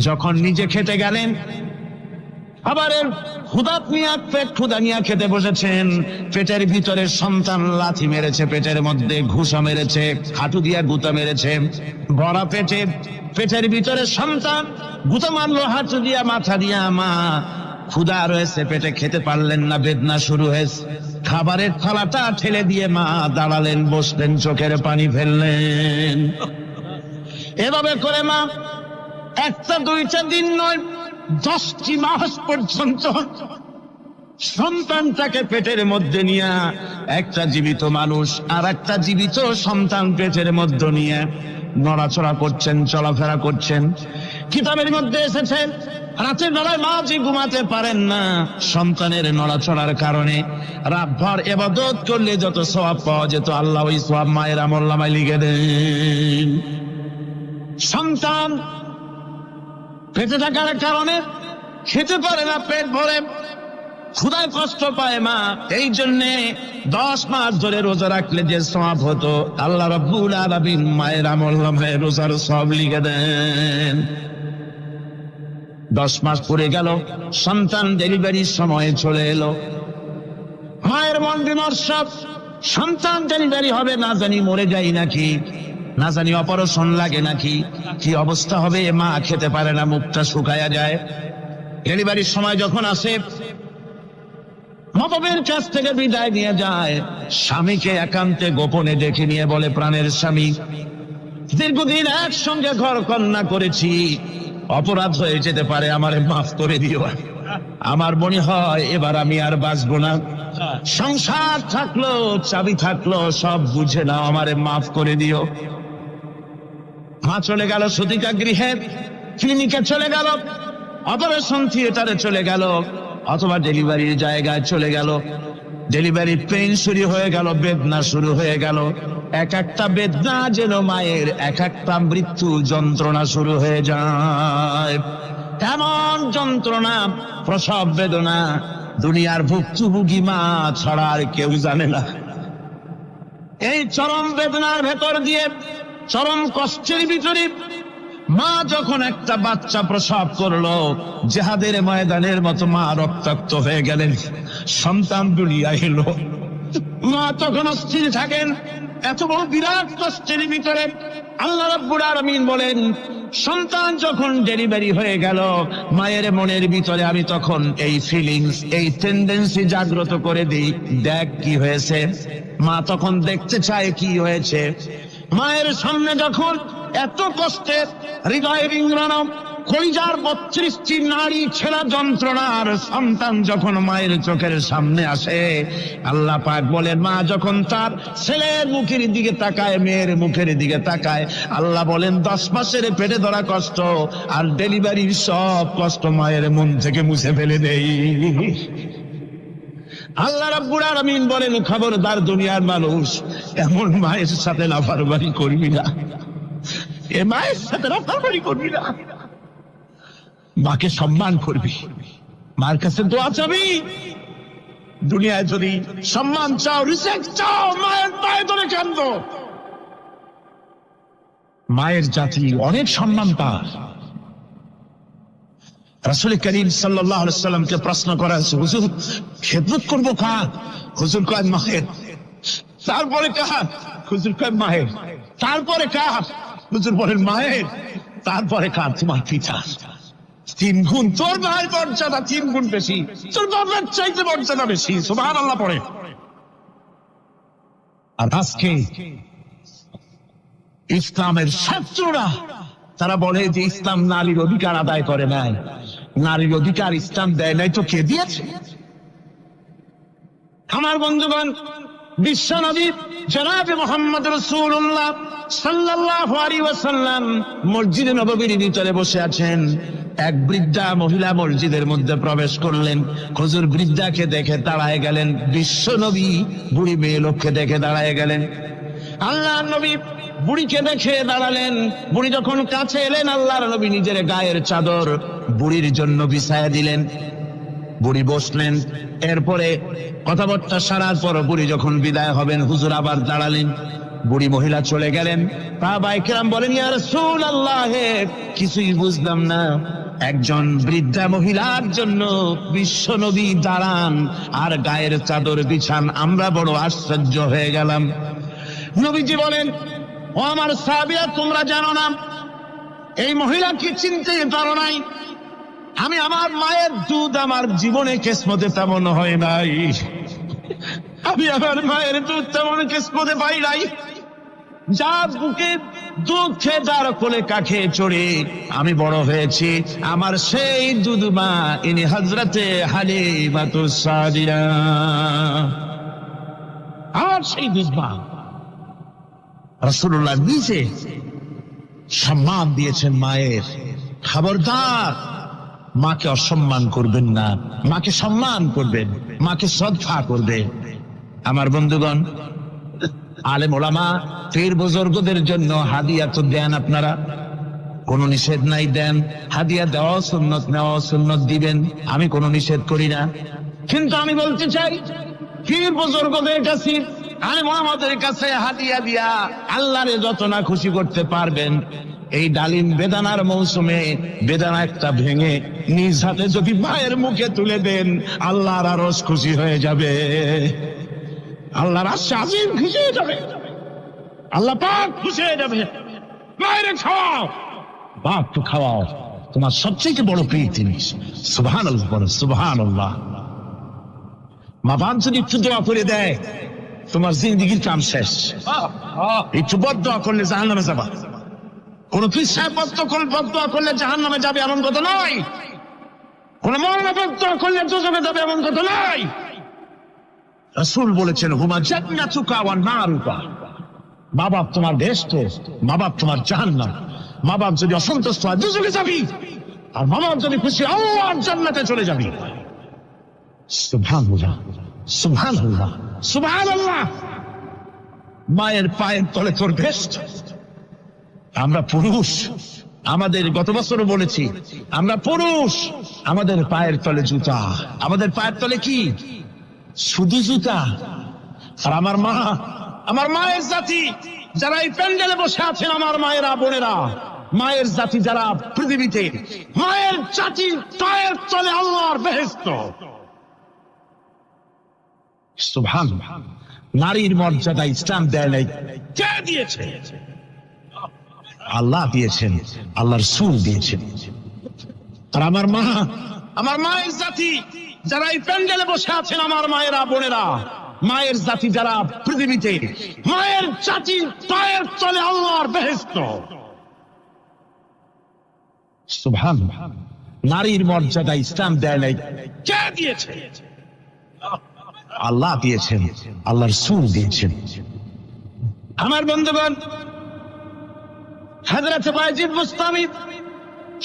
যখন নিজে খেতে গেলেন, খাবারের ক্ষুধাত নিয়ে পেট ক্ষুধা নিয়ে খেতে বসেছেন, পেটের ভিতরে সন্তান লাথি মেরেছে, পেটের মধ্যে ঘুষা মেরেছে, হাঁটু দিয়া গুতা মেরেছে, ভরা পেটে পেটের ভিতরে সন্তান গুতা মারলো হাঁটু দিয়া, মাথা দিয়া। মা ক্ষুধা রয়েছে, পেটে খেতে পারলেন না, বেদনা শুরু হয়েছে। খাবারের থালাটা ঠেলে দিয়ে মা দাঁড়ালেন, বসলেন, চোখের পানি ফেললেন। এভাবে করে মা একটা দুইটা দিন নয়, 10টি মাস পর্যন্ত সন্তানটাকে পেটের মধ্যে নিয়ে, একটা জীবিত মানুষ আর একটা জীবিত সন্তান পেটের মধ্যে নিয়ে নড়াচড়া করছেন, চলাফেরা করছেন। কিতাবের মধ্যে এসেছে, রাতের বেলায় মা যে ঘুমাতে পারেন না সন্তানের নড়াচড়ার কারণে, রাতভর ইবাদত করলে যত সওয়াব পাওয়া যেত, আল্লাহ ওই সওয়াব মায়ের আমলনামায় লিখে দেন। সন্তান পেটে থাকার কারণে খেতে পারে না, পেট ভরে ক্ষুধায় কষ্ট পায় মা, এই জন্যে 10 মাস ধরে রোজা রাখলে যে সওয়াব হতো, আল্লাহ রাব্বুল আলামিন মায়ের আমলনামায় রোজার সওয়াব লিখে দেন। 10 মাস পরে গেল, সন্তান ডেলিভারির সময় চলে এলো। মায়ের মন বিমর্ষ, সন্তান ডেলিভারি হবে, না জানি মরে যাই নাকি, না জানি অপারেশন লাগে নাকি, কি অবস্থা হবে। মা খেতে পারে না, মুখটা শুকায়া যায়। ডেলিভারির সময় যখন আসে, মতবের কাছ থেকে বিদায় নিয়ে যায়, স্বামীকে একান্তে গোপনে ডেকে নিয়ে বলে, প্রাণের স্বামী, দীর্ঘদিন একসঙ্গে ঘর কন্যা করেছি, অপরাধ হয়ে যেতে পারে, আমারে মাফ করে দিও। আমার মনে হয় এবার আমি আর বাঁচবো না। সংসার থাকলো, চাবি থাকলো, সব বুঝে নাও, আমারে মাফ করে দিও। মা চলে গেল সতিকা গৃহে, ক্লিনিকে চলে গেল, অপারেশন থিয়েটারে চলে গেল, অথবা ডেলিভারির জায়গায় চলে গেল। ডেলিভারি পেইন শুরু হয়ে গেল, বেদনা শুরু হয়ে গেল। এক একটা বেদনা যেন মায়ের এক একটা মৃত্যু যন্ত্রণা শুরু হয়ে যায়। এমন যন্ত্রণা, প্রসব বেদনা দুনিয়ার ভুক্তভোগী মা ছাড়া আর কেউ জানে না। এই চরম বেদনার ভেতর দিয়ে, চরম কষ্টের ভিতরে মা যখন একটা বাচ্চা প্রসব করলো, জিহাদের ময়দানের মতো মা রক্তাক্ত হয়ে গেলেন, সন্তান দুনিয়ায় এলো। মা তখন অস্থির থাকেন। এত বড় বিরাট কষ্টের ভিতরে আল্লাহ রাব্বুল আলামিন বলেন, সন্তান যখন ডেলিভারি হয়ে গেল, মায়ের মনের ভিতরে আমি তখন এই ফিলিংস, এই টেন্ডেন্সি জাগ্রত করে দিই, দেখ কি হয়েছে। মা তখন দেখতে চায় কি হয়েছে। মায়ের সামনে যখন এত কষ্টের, হৃদয় রিংড়ানো, কলিজার 32টি নাড়ি ছেঁড়া যন্ত্রণার সন্তান যখন মায়ের চোখের সামনে আসে, আল্লাহ পাক বলেন, মা যখন তার ছেলের মুখের দিকে তাকায়, মেয়ের মুখের দিকে তাকায়, আল্লাহ বলেন 10 মাসের পেটে ধরা কষ্ট আর ডেলিভারির সব কষ্ট মায়ের মন থেকে মুছে ফেলে দেই। আল্লাহ রাব্বুল আলামিন বলেন, খবরদার দুনিয়ার মানুষ, এমন মায়ের সাথে নাফরমানি করবি না, এ মায়ের সাথে নাফরমানি করবি না। মাকে সম্মান করবি, মার কাছে দোয়া চাবি। দুনিয়ায় যদি সম্মান চাও, রিসপেক্ট চাও, মায়ের পায়ে ধরে কাঁদো। মায়ের জাতি অনেক সম্মান পায়। রাসূল করিম সাল্লাল্লাহু আলাইহি ওয়াসাল্লামকে প্রশ্ন করা হয়েছে, হুজুর খেদমত করবো কার? হুজুর কয় মায়ের। তারপরে কার? হুজুর কয় মায়ের। তারপরে কার? হুজুর বলেন মায়ের। তারপরে কার? তোমার পিতা। 3 গুণ। তোর মায়ের মর্যাদা 3 গুণ বেশি, তোর বাবার চাইতে মর্যাদা বেশি। সুবহানাল্লাহ পড়ে। আর আজকে ইসলামের শত্রুরা তারা বলে যে ইসলাম নারীর অধিকার আদায় করে নাই। নারীর অধিকার ইসলাম দেয় নাই তো কে দিয়েছে? আমার বন্ধুগণ, বিশ্বনবী জনাবে মুহাম্মদ রাসূলুল্লাহ সাল্লাল্লাহু আলাইহি ওয়াসাল্লাম মসজিদে নববীর ভিতরে বসে আছেন। এক বৃদ্ধা মহিলা মসজিদের মধ্যে প্রবেশ করলেন। হুজুর বৃদ্ধাকে দেখে দাঁড়ায় গেলেন। বিশ্বনবী বুড়ি মেয়ে লোককে দেখে দাঁড়ায় গেলেন। আল্লাহর নবী বুড়িকে দেখে দাঁড়ালেন। বুড়ি যখন কাছে এলেন, আল্লাহর নবী নিজের গায়ের চাদর বুড়ির জন্য বিছায়া দিলেন। বুড়ি বসলেন। এরপরে কথাবার্তা সারার পর বুড়ি যখন বিদায় হবেন, হুজুর আবার দাঁড়ালেন। বুড়ি মহিলা চলে গেলেন। সাহাবায়ে কেরাম বলেন, ইয়া রাসূলুল্লাহ, কিছুই বুঝলাম না, একজন বৃদ্ধা মহিলার জন্য বিশ্বনবী দাঁড়ান আর গায়ের চাদর বিছান, আমরা বড় আশ্চর্য হয়ে গেলাম। নবীজি বলেন, ও আমার সাহাবীরা, তোমরা জানো না এই মহিলাকে চিনতে পারো নাই? আমি আমার মায়ের দুধ আমার জীবনে কিসমতে তেমন হয় নাই। আমি আমার মায়ের দুধ তেমন কিসমতে পাই নাই। যার বুকে দুধ খেয়ে, যার কোলে কাখে চড়ে আমি বড় হয়েছি, আমার সেই দুধ মা ইনি হযরতে হালিমাতুস সাদিয়া। আর সেই দুধ মা রাসূলুল্লাহ নিজে সম্মান দিয়েছেন মায়ের। খবরদার, মাকে অসম্মান করবেন না, মাকে সম্মান করবেন, মাকে শ্রদ্ধা করবেন। আমার বন্ধুগণ, আলেম ওলামা পীর বুজুর্গদের জন্য হাদিয়া তো দেন আপনারা, কোনো নিষেধ নাই, দেন। হাদিয়া দেওয়া সুন্নত, নেওয়া সুন্নত, দিবেন, আমি কোনো নিষেধ করি না। কিন্তু আমি বলতে চাই, পীর বুজুর্গদের কাছে, আলেম ওলামাদের কাছে হাদিয়া দিয়া আল্লাহরে যত না খুশি করতে পারবেন, এই ডালিম বেদানার মৌসুমে বেদানা একটা ভেঙে নিজ হাতে যদি মায়ের মুখে তুলে দেন, আল্লাহর আরশ খুশি হয়ে যাবে, আল্লাহর আরশে আজিম খুশি হয়ে যাবে, আল্লাহ পাক খুশি হয়ে যাবে। মায়ের খাওয়াও, বাপ তো খাওয়াও, তোমার সবচেয়ে বড় প্রিয় জিনিস। সুবহানাল্লাহ, বলো সুবহানাল্লাহ। মা বাপ যদি একটু দোয়া করে দেয়, তোমার জিন্দেগির কাম শেষ। একটু বদদোয়া করলে জাহান্নামে যাবা। কোন পীর সাহেব বদদোয়া করলে জাহান্নামে যাবে এমন কথা নয়। কোন মওলানা বদদোয়া করলে দোজখে যাবে এমন কথা নয়। রাসূল বলেছেন, হুমা জান্নাতুকা ওয়া নারুকা। মা বাপ তোমার বেহেশত, মা বাপ তোমার জাহান্নাম। মা বাপ যদি অসন্তুষ্ট হয়, দোজখে যাবি, আর মা বাপ যদি খুশি, আল্লাহর জান্নাতে চলে যাবি। সুবহানাল্লাহ, সুবহানাল্লাহ, সুবহানাল্লাহ। মায়ের পায়ের তলে তোর বেহেশত। আমরা পুরুষ, আমাদের গত বছরও বলেছি, আমরা পুরুষ, আমাদের পায়ের তলে জুতা। আমাদের পায়ের তলে কি? শুধু জুতা। আর আমার মা, আমার মায়ের জাতি যারা এই প্যান্ডেলে বসে আছেন, আমার মায়েরা, বোনেরা, মায়ের জাতি যারা পৃথিবীতে, মায়ের জাতির পায়ের তলে আল্লাহর বেহেশত। সুবহানাল্লাহ। নারীর মর্যাদা ইসলাম দেয় নাই, কে দিয়েছে? আল্লাহ দিয়েছেন, আল্লাহর রাসূল দিয়েছেন। আর আমার মা, আমার মায়ের জাতি যারা এই প্যান্ডেলে বসে আছেন, আমার মায়েরা, বোনেরা, মায়ের জাতি যারা পৃথিবীতে, মায়ের জাতির পায়ের তলে আল্লাহর বেহেশত। সুবহানাল্লাহ। নারীর মর্যাদা ইসলাম দেয় নাই, কে দিয়েছে? আল্লাহ দিয়েছেন, আল্লাহর রাসূল দিয়েছেন। আমার বন্ধুগণ, হযরত বায়জিদ বুস্তামি,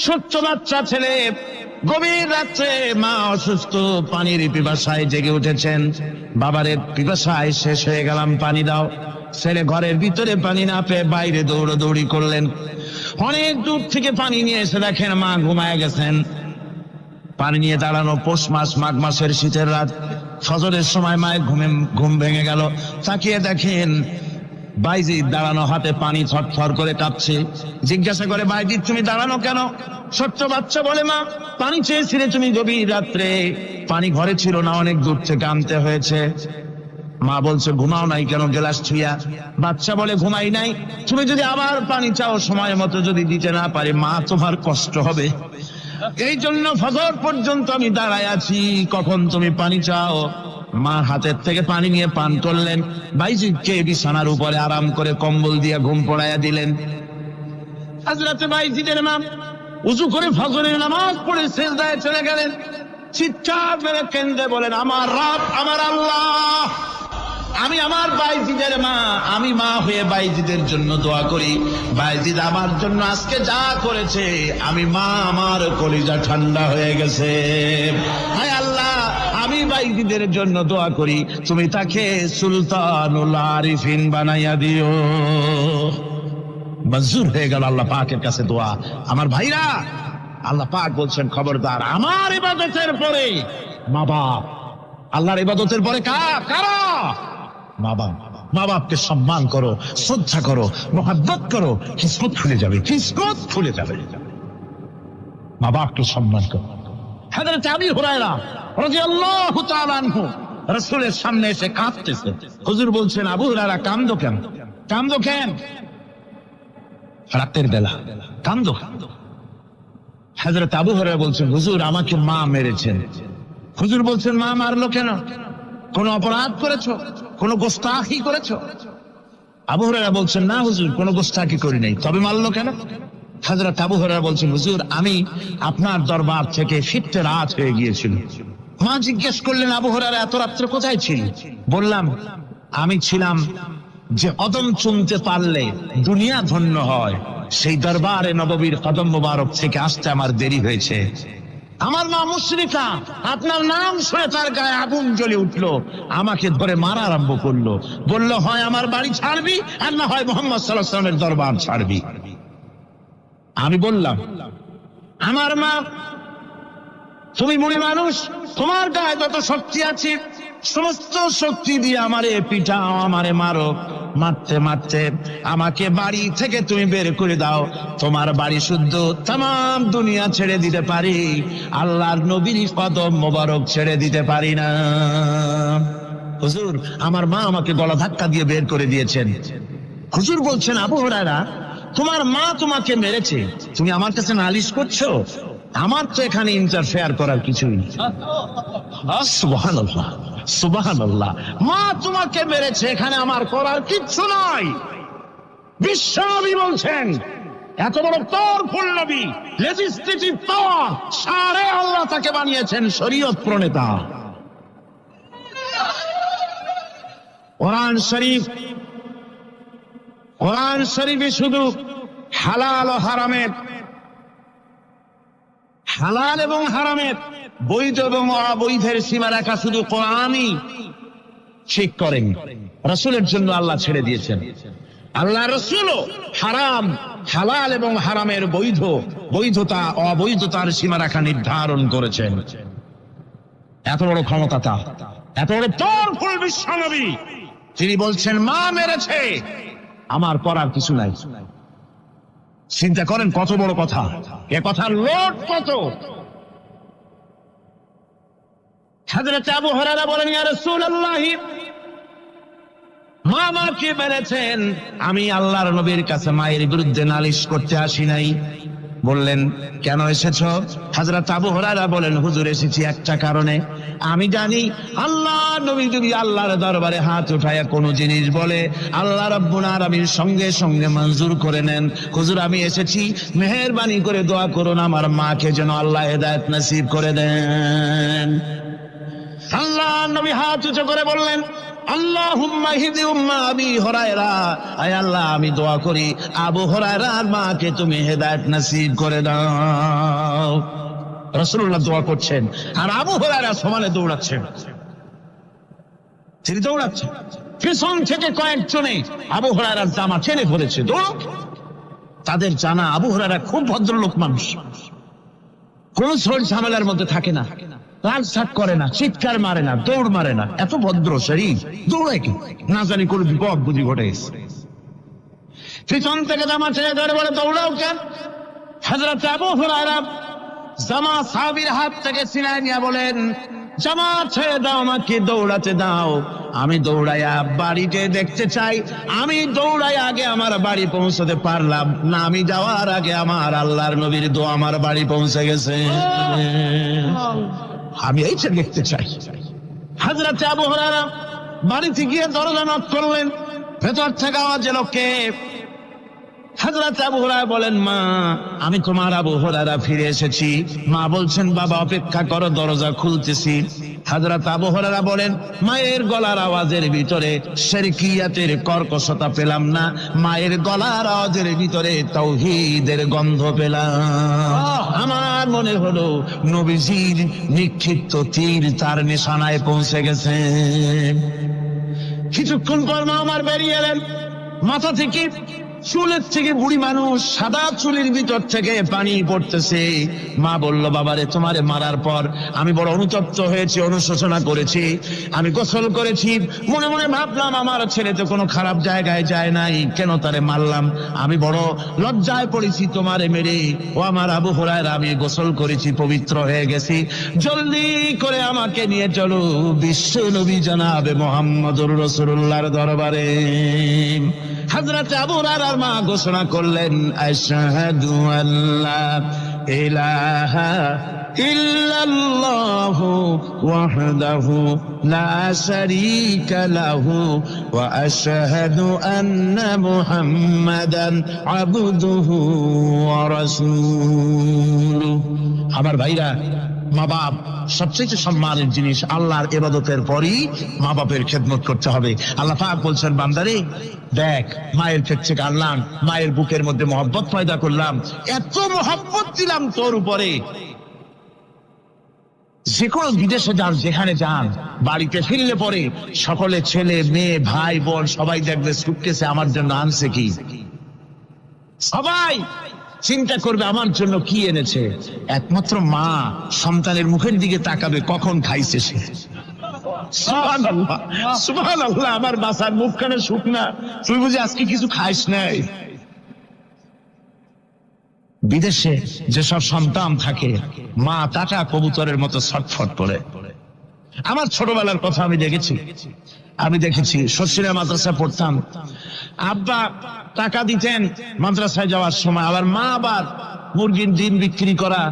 ছোট্ট বাচ্চা ছেলে, গভীর রাত্রে মা অসুস্থ, পানির পিপাসায় জেগে উঠেছেন। বাবারে, পিপাসায় শেষ হয়ে গেলাম, পানি দাও। ছেলে ঘরের ভিতরে পানি না পেয়ে বাইরে দৌড়াদৌড়ি করলেন। অনেক দূর থেকে পানি নিয়ে এসে দেখেন মা ঘুমায় গেছেন। পানি নিয়ে দাঁড়ানো, পৌষ মাস, মাঘ মাসের শীতের রাত, ফজরের সময় মায়ের ঘুম ভেঙে গেল। তাকিয়ে দেখেন বাইজিদ দাঁড়ানো, হাতে পানি থরথর করে কাঁপছে। জিজ্ঞাসা করে, বাইজিদ তুমি দাঁড়ানো কেন? ছোট্ট বাচ্চা বলে, মা পানি চেয়েছিলে তুমি গভীর রাত্রে, পানি ঘরে ছিল না, অনেক দূর থেকে আনতে হয়েছে। মা বলছে, ঘুমাও নাই কেন গ্লাস ছুঁয়া? বাচ্চা বলে, ঘুমাই নাই। তুমি যদি আবার পানি চাও, সময় মতো যদি দিতে না পারি, মা তোমার কষ্ট হবে। এই জন্য ফজর পর্যন্ত আমি দাঁড়ায় আছি, কখন তুমি পানি চাও। মা হাতের থেকে পানি নিয়ে পান করলেন, বাইজিদকে বিছানার উপরে আরাম করে কম্বল দিয়ে ঘুম পড়াইয়া দিলেন। হযরত বাইজিদের মা উযু করে ফজরের নামাজ পড়ে সিজদায় চলে গেলেন। চিৎকার করে কেঁদে বলেন, আমার রব, আমার আল্লাহ, আমি আমার বাইজিদের মা, আমি মা হয়ে বাইজিদের জন্য দোয়া করি। বাইজিদ আমার জন্য আজকে যা করেছে, আমি মা, আমার কলিজা ঠান্ডা হয়ে গেছে। হায় আল্লাহ, আমি বাইজিদের জন্য দোয়া করি, তুমি তাকে সুলতানুল আরিফিন বানাইয়া দিও। মঞ্জুর হয়ে গেল আল্লাহ পাকের কাছে দোয়া। আমার ভাইরা, আল্লাহ পাক বলছেন, খবরদার আমার ইবাদতের পরে মা বাপ, আল্লাহর ইবাদতের পরে কারা? মা বাপ। মা বাপকে সম্মান করো, শ্রদ্ধা করো, মহব্বত করো, কিসমত খুলে যাবে, কিসমত খুলে যাবে। মা বাপকে সম্মান করো। হযরত আবু হুরায়রা রাদিয়াল্লাহু তাআলা আনহু রাসূলের সামনে এসে কাঁদতেছে। হুজুর বলছেন, আবু হুরায়রা কান্দো কেন? কান্দো কেন? রাতের বেলা কান্দো। হযরত আবু হুরায়রা বলছেন, হুজুর আমাকে মা মেরেছেন। হুজুর বলছেন, মা মারলো কেন? কোন অপরাধ করেছো? কোন গোস্তাখি করেছো? আবু হুরায়রা বলছেন, না হুজুর, কোন গোস্তাখি করি নাই, তবে মারলো কেন? হযরত আবু হুরায়রা বলছেন, হুজুর আমি আপনার দরবার থেকে ফিরতে রাত হয়ে গিয়েছিল। মা জিজ্ঞেস করলেন, আবু হুরায়রা এত রাত্রে কোথায় ছিল? বললাম, আমি ছিলাম যে কদম চুমতে পারলে দুনিয়া ধন্য হয়, সেই দরবারে নববীর কদম মোবারক থেকে আসতে আমার দেরি হয়েছে। আমার মা মুশরিকা, আপনার নাম শুনে তার গায়ে আগুন জ্বলে উঠলো, আমাকে ধরে মারা আরম্ভ করলো, বলল, হয় আমার বাড়ি ছাড়বি, আর না হয় মুহাম্মদ সাল্লাল্লাহু আলাইহি ওয়াসাল্লামের দরবার ছাড়বি। আমি বললাম, আমার মা, তুমি বুড়ি মানুষ, তোমার গায়ে যত শক্তি আছে সমস্ত শক্তি দিয়ে আমারে পিটাও, আমারে মারো। মারতে মারতে আমাকে বাড়ি থেকে তুমি বের করে দাও। তোমার বাড়ি শুদ্ধ, তাম দুনিয়া ছেড়ে দিতে পারি, আল্লাহর নবীর কদম মোবারক ছেড়ে দিতে পারি না। হুজুর, আমার মা আমাকে গলা ধাক্কা দিয়ে বের করে দিয়েছেন। হুজুর বলছেন, আবু হুরায়রা, তোমার মা তোমাকে মেরেছে, তুমি আমার কাছে নালিশ করছো? আমার তো এখানে ইন্টারফেয়ার করার কিছুই নেই। সুবহানাল্লাহ, সুবহানাল্লাহ, মা তোমাকে মেরেছে, এখানে আমার করার কিচ্ছু নাই। বিশ্বনবী বলছেন, এত বড় পাওয়ারফুল নবী, লেজিসলেটিভ পাওয়ার, সারে আল্লাহ তাকে বানিয়েছেন শরীয়ত প্রণেতা। কোরআন শরীফ, কোরআন শরীফে শুধু হালাল ও হারামের, হালাল এবং হারামের, বৈধ এবং অবৈধের সীমারেখা শুধু কোরআনই ঠিক করেন, রাসূলের জন্য আল্লাহ ছেড়ে দিয়েছেন। আল্লাহ রাসূলও হারাম, হালাল এবং হারামের বৈধ, বৈধতা অবৈধতার সীমারেখা নির্ধারণ করেছেন। এত বড় ক্ষমতা তার, এত বড় পাওয়ারফুল বিশ্বনবী, তিনি বলছেন, মা মেরেছে, আমার করার কিছু নাই। চিন্তা করেন কত বড় কথা, এ কথার লোড কত। হযরত আবু হুরায়রা বলেন, ইয়া রাসূলুল্লাহ, মা আমাকে মেরেছেন, আমি আল্লাহর নবীর কাছে মায়ের বিরুদ্ধে নালিশ করতে আসি নাই। বললেন, কেন এসেছো? হযরত আবু হুরায়রা বলেন, হুজুর এসেছি একটা কারণে, আমি জানি আল্লাহ নবী যদি আল্লাহর দরবারে হাত উঠায়া কোনো জিনিস বলে, আল্লাহ রাব্বুল আলামিন সঙ্গে সঙ্গে মঞ্জুর করে নেন। হুজুর আমি এসেছি, মেহেরবানি করে দোয়া করুন আমার মাকে যেন আল্লাহ হেদায়েত নসিব করে দেন। আল্লাহ নবী হাত উঁচু করে বললেন, আল্লাহুম্মা হিদি উম্মা আবি হুরায়রা, আয় আল্লাহ আমি দোয়া করি আবু হুরায়রার মাকে তুমি হেদায়েত নসিব করে দাও। রাসূলুল্লাহ দোয়া করছেন আর আবু হুরায়রা সমানে দৌড়াচ্ছেন। তিনি দৌড়াচ্ছেন, পিছন থেকে কয়েকজনে আবু হুরায়রার জামা টেনে ধরেছে। দৌড়, তাদের জানা আবু হুরায়রা খুব ভদ্রলোক মানুষ, কোন ঝড় ঝামেলার মধ্যে থাকে না, রাগসাট করে না, চিৎকার মারে না, দৌড় মারে না, এত ভদ্র শরীর, দৌড়ায় কি না জানি কোন বিপদ বুঝি ঘটে গেছে। পিছন থেকে জামা ছেড়ে ধরে বলে, দৌড়াও কেন? হযরত আবু হুরায়রা জামা সাহাবীর হাত থেকে ছিনায় নিয়ে বলেন, জামা ছেড়ে দাও, আমাকে দৌড়াতে দাও, আমি দৌড়াইয়া বাড়িতে দেখতে চাই। আমি দৌড়াই আগে আমার বাড়ি পৌঁছতে পারলাম না, আমি যাওয়ার আগে আমার আল্লাহর নবীর দোয়া আমার বাড়ি পৌঁছে গেছে, আমি এইটা দেখতে চাই। হযরত আবু হুরায়রা বাড়িতে গিয়ে দরজা নক করলেন, ভেতর থেকে আওয়াজ এলো, কে? হযরত আবু হুরায়রা বলেন, মা, আমি তোমার আবু হুরায়রা ফিরে এসেছি। মা বলছেন, বাবা অপেক্ষা করো, দরজা খুলতেছি। হযরত আবু হুরায়রা বলেন, মায়ের গলার আওয়াজের ভিতরে শিরকিয়াতের কর্কশতা পেলাম না, মায়ের গলার আওয়াজের ভিতরে তাওহীদের গন্ধ পেলাম। আমার মনে হলো নবীজির নিক্ষিপ্ত তীর তার নিশানায় পৌঁছে গেছে। কিছুক্ষণ পর মা আমার বেরিয়ে এলেন, মাথা থেকে চুলের থেকে বুড়ি মানুষ, সাদা চুলের ভিতর থেকে পানি পড়তেছে। মা বলল, বাবারে, তোমারে মারার পর আমি বড় অনুতপ্ত হয়েছি, অনুশোচনা করেছি, আমি গোসল করেছি, মনে মনে ভাবলাম আমার ছেলে তো কোনো খারাপ জায়গায় যায় নাই, কেন তারে মারলাম? আমি বড় লজ্জায় পড়েছি তোমারে মেরে। ও আমার আবু হুরায়রা, আমি গোসল করেছি, পবিত্র হয়ে গেছি, জলদি করে আমাকে নিয়ে চলো বিশ্ব নবী জনাবে মুহাম্মদুর রাসূলুল্লাহর দরবারে। হযরত আবু হুরায়রার মা ঘোষণা করলেন, আশহাদু আল্লা ইলাহা ইল্লাল্লাহু ওয়াহদাহু লা শারীকা লাহু ওয়া আশহাদু আন্না মুহাম্মাদান আবদুহু ওয়া রাসূলুহু। আমার ভাইরা, মা বাপ সবচেয়ে সম্মানের জিনিস। আল্লাহর ইবাদতের পরই মা বাপের খেদমত করতে হবে। আল্লাহ পাক বলছেন, বান্দারে দেখ, মায়ের পেট থেকে আনলাম, মায়ের বুকের মধ্যে মহব্বত পয়দা করলাম, এত মহব্বত দিলাম তোর উপরে, যে কোনো বিদেশে যান, যেখানে যান, বাড়িতে ফিরলে পরে সকলে, ছেলে মেয়ে ভাই বোন সবাই দেখবে সুটকেসে আমার জন্য আনছে কি। সবাই চিন্তা করবে আমার জন্য কি এনেছে। একমাত্র মা সন্তানের মুখের দিকে তাকাবে, কখন খাইছে সে। সুবহানাল্লাহ, সুবহানাল্লাহ। আমার বাসার মুখখানে শুকনা, তুই বুঝি আজকে কিছু খাইস নাই। বিদেশে যেসব সন্তান থাকে, মা টাকা কবুতরের মতো ছটফট করে। আমার ছোটবেলার কথা আমি দেখেছি, শশিরা মাদ্রাসা পড়তাম, আব্বা টাকা দিতেন মাদ্রাসায় যাওয়ার সময়, আবার মা আবার মুরগির ডিম বিক্রি করা,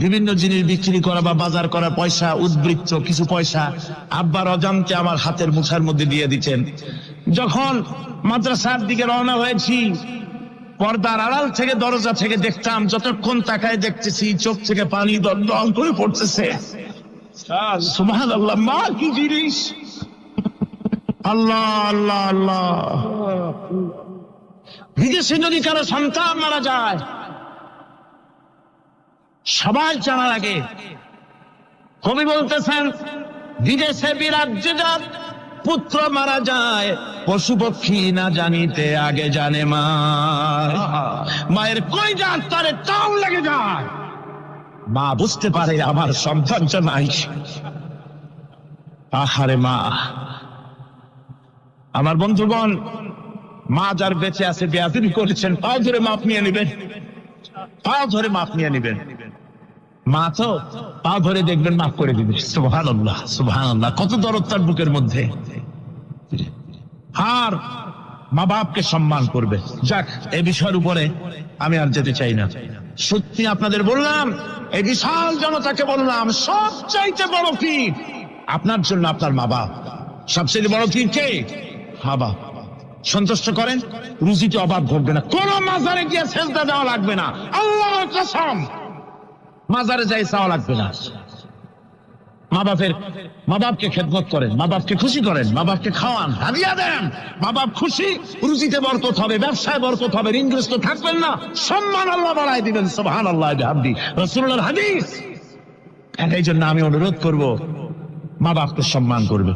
বিভিন্ন জিনিস বিক্রি করা বা বাজার করা পয়সা, উদ্বৃত্ত কিছু পয়সা আব্বার অজান্তে আমার হাতের মুঠার মধ্যে দিয়ে দিতেন। যখন মাদ্রাসার দিকে রওনা হয়েছি, পর্দার আড়াল থেকে দরজা থেকে দেখতাম, যতক্ষণ তাকায় দেখতেছি চোখ থেকে পানি দল করে পড়তেছে। সুবহানাল্লাহ, মা কি জিনিস! আল্লাহ আল্লাহ আল্লাহ। বিদেশে যদি কারো সন্তান মারা যায়, সবাই জানার আগে কবি বলতেছেন, বিদেশে বিরাজ্যে যার পুত্র মারা যায়, পশু পক্ষী না জানিতে আগে জানে মা। মায়ের কই যান তারে টান লেগে যায়, মা বুঝতে পারে আমার সন্তানটা নাই। আহারে মা! আমার বন্ধুগণ, মা যার বেঁচে আছে, বেয়াদবি করেছেন, পাও ধরে মাপ নিয়ে নেবেন, পাও ধরে মাপ নিয়ে নেবেন। মা তো পাও ধরে দেখবেন, মাফ করে দিবে। সুবহানাল্লাহ, সুবহানাল্লাহ। কত দরদ তার বুকের মধ্যে। আর মা বাপকে সম্মান করবে। যাক, এই বিষয়ের উপরে আমি আর যেতে চাই না। সত্যি আপনাদের বললাম, এই বিশাল জনতাকে বললাম, সবচাইতে বড় পীর আপনার জন্য আপনার মা বাপ। সবচেয়ে বড় পীর কে? মা বাপ। সন্তুষ্ট করেন, রুজিতে অভাব ঘটবে না, কোন মাজারে গিয়ে সেজদা দেওয়া লাগবে না, আল্লাহর কসম, মাজারে যাই চাওয়া লাগবে না। মা বাপকে খেদমত করেন, মা বাপকে খুশি করেন, মা বাপকে খাওয়ান, হাদিয়া দেন, মা বাপ খুশি, রুজিতে বরকত হবে, ব্যবসায় বরকত হবে, ঋণগ্রস্ত থাকবেন না, সম্মান আল্লাহ বাড়ায় দিবেন। সুবহানাল্লাহ, বিহামদি, রাসূলুল্লাহর হাদিস। এই জন্য আমি অনুরোধ করব, মা বাপকে সম্মান করবে।